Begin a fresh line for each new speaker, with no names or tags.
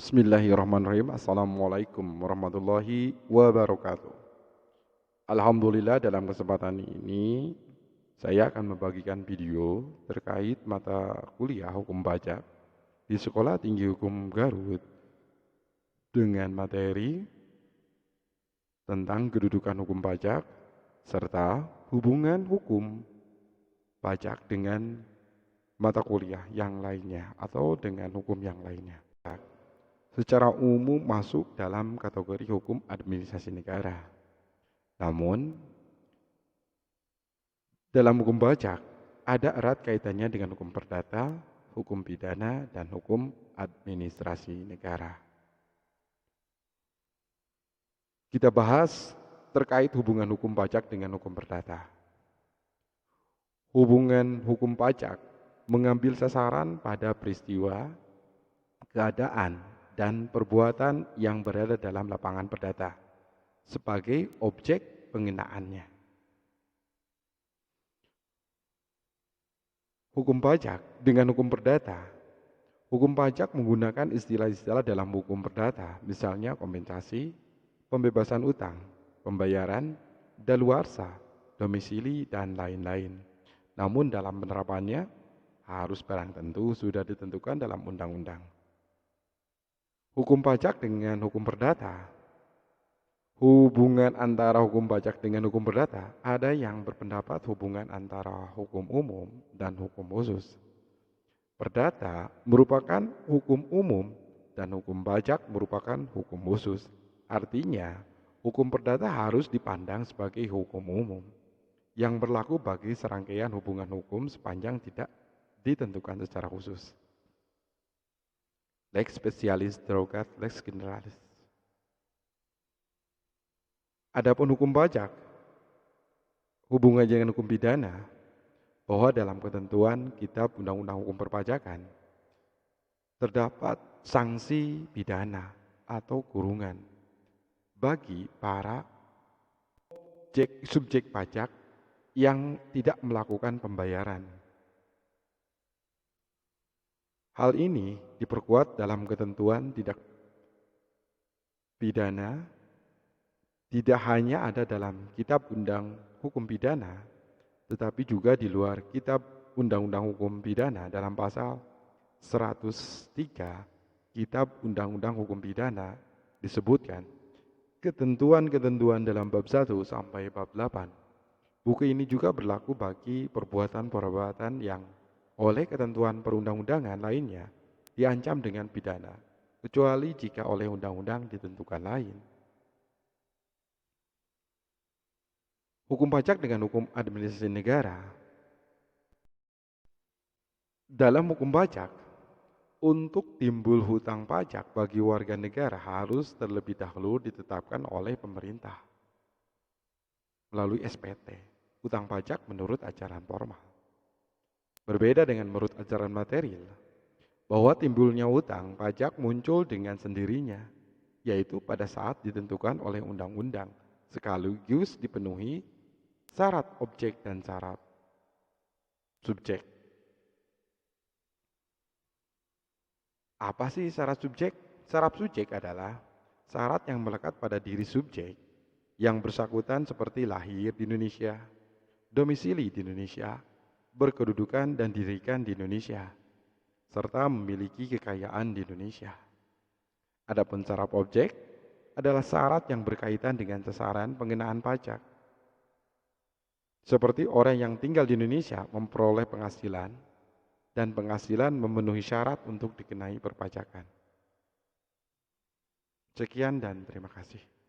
Bismillahirrahmanirrahim. Assalamualaikum warahmatullahi wabarakatuh. Alhamdulillah, dalam kesempatan ini saya akan membagikan video terkait mata kuliah hukum pajak di Sekolah Tinggi Hukum Garut dengan materi tentang kedudukan hukum pajak serta hubungan hukum pajak dengan mata kuliah yang lainnya atau dengan hukum yang lainnya. Secara umum masuk dalam kategori hukum administrasi negara. Namun, dalam hukum pajak ada erat kaitannya dengan hukum perdata, hukum pidana, dan hukum administrasi negara. Kita bahas terkait hubungan hukum pajak dengan hukum perdata. Hubungan hukum pajak mengambil sasaran pada peristiwa, keadaan, dan perbuatan yang berada dalam lapangan perdata sebagai objek pengenaannya. Hukum pajak dengan hukum perdata. Hukum pajak menggunakan istilah-istilah dalam hukum perdata, misalnya kompensasi, pembebasan utang, pembayaran, daluarsa, domisili, dan lain-lain. Namun dalam penerapannya harus barang tentu sudah ditentukan dalam undang-undang. Hukum pajak dengan hukum perdata. Hubungan antara hukum pajak dengan hukum perdata, ada yang berpendapat hubungan antara hukum umum dan hukum khusus. Perdata merupakan hukum umum dan hukum pajak merupakan hukum khusus. Artinya, hukum perdata harus dipandang sebagai hukum umum yang berlaku bagi serangkaian hubungan hukum sepanjang tidak ditentukan secara khusus. Lex specialis derogat lex generalis. Adapun hukum pajak, hubungannya dengan hukum pidana, bahwa dalam ketentuan Kitab Undang-Undang Hukum Perpajakan terdapat sanksi pidana atau kurungan bagi para subjek pajak yang tidak melakukan pembayaran. Hal ini diperkuat dalam ketentuan tindak pidana, tidak hanya ada dalam Kitab Undang Hukum Pidana, tetapi juga di luar Kitab Undang-Undang Hukum Pidana dalam pasal 103 Kitab Undang-Undang Hukum Pidana disebutkan ketentuan-ketentuan dalam bab 1 sampai bab 8. Buku ini juga berlaku bagi perbuatan-perbuatan yang oleh ketentuan perundang-undangan lainnya diancam dengan pidana, kecuali jika oleh undang-undang ditentukan lain. Hukum pajak dengan hukum administrasi negara. Dalam hukum pajak, untuk timbul hutang pajak bagi warga negara harus terlebih dahulu ditetapkan oleh pemerintah melalui SPT, hutang pajak menurut ajaran formal. Berbeda dengan menurut ajaran material, bahwa timbulnya hutang pajak muncul dengan sendirinya, yaitu pada saat ditentukan oleh undang-undang, sekaligus dipenuhi syarat objek dan syarat subjek. Apa sih syarat subjek? Syarat subjek adalah syarat yang melekat pada diri subjek yang bersangkutan seperti lahir di Indonesia, domisili di Indonesia, berkedudukan dan didirikan di Indonesia, serta memiliki kekayaan di Indonesia. Adapun syarat objek adalah syarat yang berkaitan dengan sasaran pengenaan pajak. Seperti orang yang tinggal di Indonesia memperoleh penghasilan dan penghasilan memenuhi syarat untuk dikenai perpajakan. Sekian dan terima kasih.